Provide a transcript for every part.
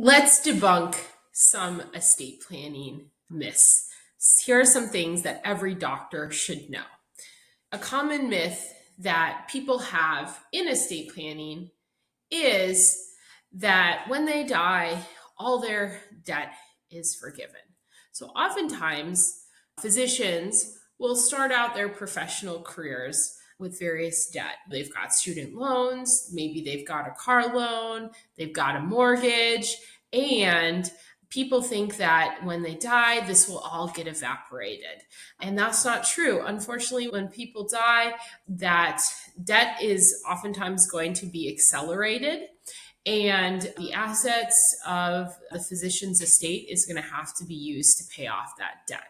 Let's debunk some estate planning myths. Here are some things that every doctor should know. A common myth that people have in estate planning is that when they die, all their debt is forgiven. So oftentimes, physicians will start out their professional careers with various debt. They've got student loans, maybe they've got a car loan, they've got a mortgage, and people think that when they die, this will all get evaporated. And that's not true. Unfortunately, when people die, that debt is oftentimes going to be accelerated. And the assets of the physician's estate is going to have to be used to pay off that debt.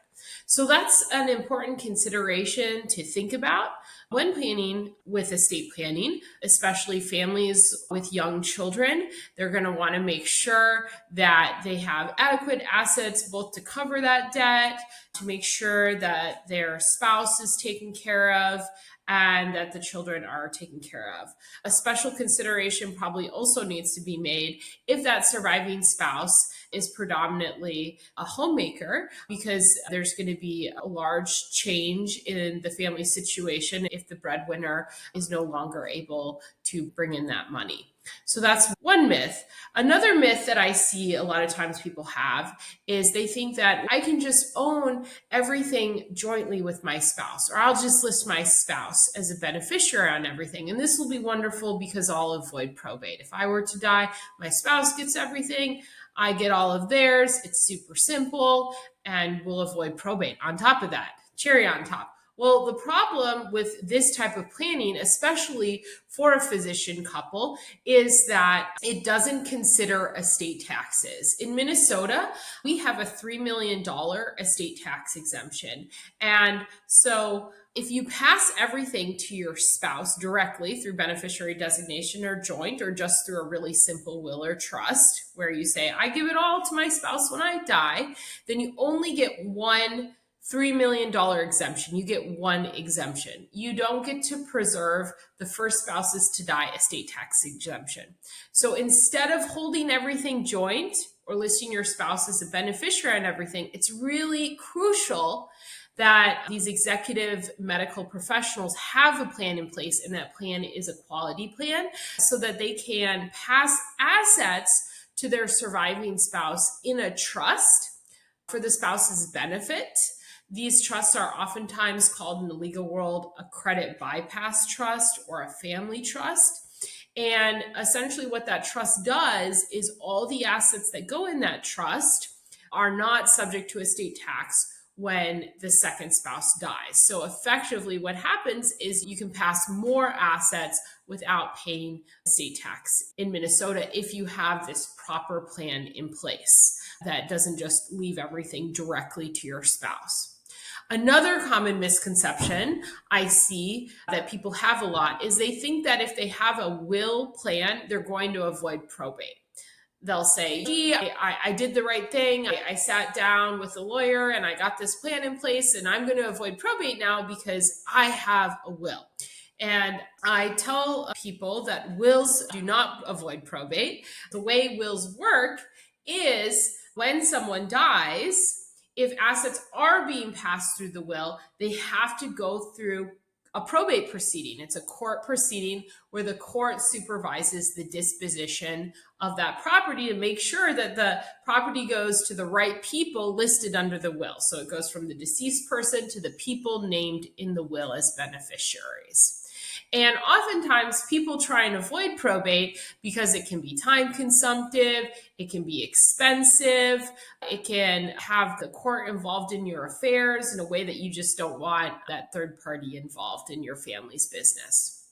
So that's an important consideration to think about when planning with estate planning, especially families with young children. They're going to want to make sure that they have adequate assets both to cover that debt, to make sure that their spouse is taken care of, and that the children are taken care of. A special consideration probably also needs to be made if that surviving spouse is predominantly a homemaker, because there's going to be a large change in the family situation if the breadwinner is no longer able to bring in that money. So that's one myth. Another myth that I see a lot of times people have is they think that I can just own everything jointly with my spouse, or I'll just list my spouse as a beneficiary on everything. And this will be wonderful because I'll avoid probate. If I were to die, my spouse gets everything, I get all of theirs. It's super simple, and we'll avoid probate. On top of that, cherry on top. Well, the problem with this type of planning, especially for a physician couple, is that it doesn't consider estate taxes. In Minnesota, we have a $3 million estate tax exemption. And so if you pass everything to your spouse directly through beneficiary designation or joint, or just through a really simple will or trust, where you say, I give it all to my spouse when I die, then you only get one $3 million exemption. You get one exemption. You don't get to preserve the first spouse's to die estate tax exemption. So instead of holding everything joint or listing your spouse as a beneficiary on everything, it's really crucial that these executive medical professionals have a plan in place, and that plan is a quality plan so that they can pass assets to their surviving spouse in a trust for the spouse's benefit. These trusts are oftentimes called in the legal world a credit bypass trust or a family trust. And essentially what that trust does is all the assets that go in that trust are not subject to estate tax when the second spouse dies. So effectively what happens is you can pass more assets without paying estate tax in Minnesota if you have this proper plan in place that doesn't just leave everything directly to your spouse. Another common misconception I see that people have a lot is they think that if they have a will plan, they're going to avoid probate. They'll say, gee, I did the right thing. I sat down with a lawyer and I got this plan in place, and I'm going to avoid probate now because I have a will. And I tell people that wills do not avoid probate. The way wills work is when someone dies, if assets are being passed through the will, they have to go through a probate proceeding. It's a court proceeding where the court supervises the disposition of that property to make sure that the property goes to the right people listed under the will. So it goes from the deceased person to the people named in the will as beneficiaries. And oftentimes people try and avoid probate because it can be time consumptive, it can be expensive, it can have the court involved in your affairs in a way that you just don't want that third party involved in your family's business.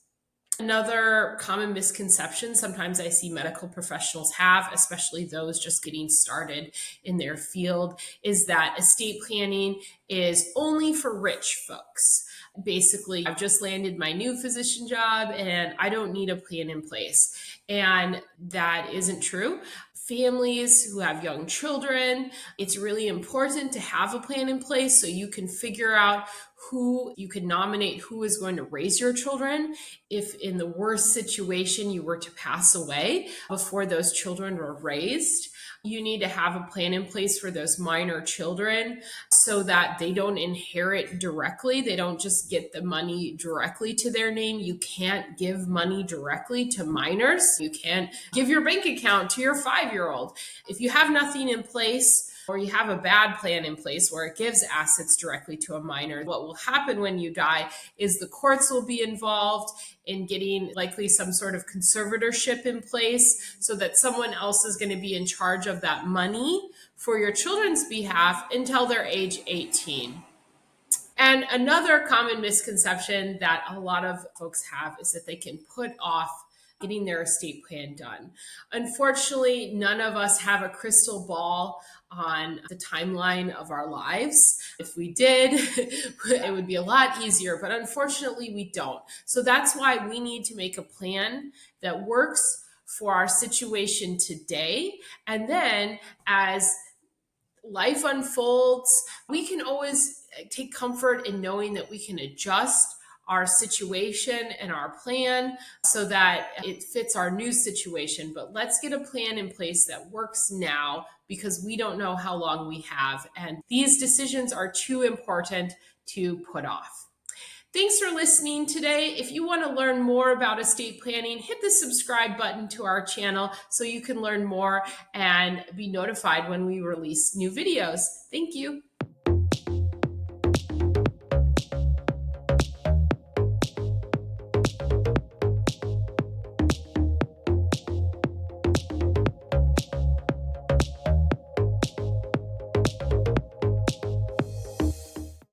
Another common misconception sometimes I see medical professionals have, especially those just getting started in their field, is that estate planning is only for rich folks. Basically, I've just landed my new physician job and I don't need a plan in place. And that isn't true. Families who have young children, it's really important to have a plan in place so you can figure out who you can nominate, who is going to raise your children. If in the worst situation you were to pass away before those children were raised, You need to have a plan in place for those minor children so that they don't inherit directly. They don't just get the money directly to their name. You can't give money directly to minors. You can't give your bank account to your 5-year-old. If you have nothing in place, or you have a bad plan in place where it gives assets directly to a minor, what will happen when you die is the courts will be involved in getting likely some sort of conservatorship in place so that someone else is going to be in charge of that money for your children's behalf until they're age 18. And another common misconception that a lot of folks have is that they can put off getting their estate plan done. Unfortunately, none of us have a crystal ball on the timeline of our lives. If we did, it would be a lot easier, but unfortunately we don't. So that's why we need to make a plan that works for our situation today. And then as life unfolds, we can always take comfort in knowing that we can adjust our situation and our plan so that it fits our new situation. But let's get a plan in place that works now because we don't know how long we have. And these decisions are too important to put off. Thanks for listening today. If you want to learn more about estate planning, hit the subscribe button to our channel so you can learn more and be notified when we release new videos. Thank you.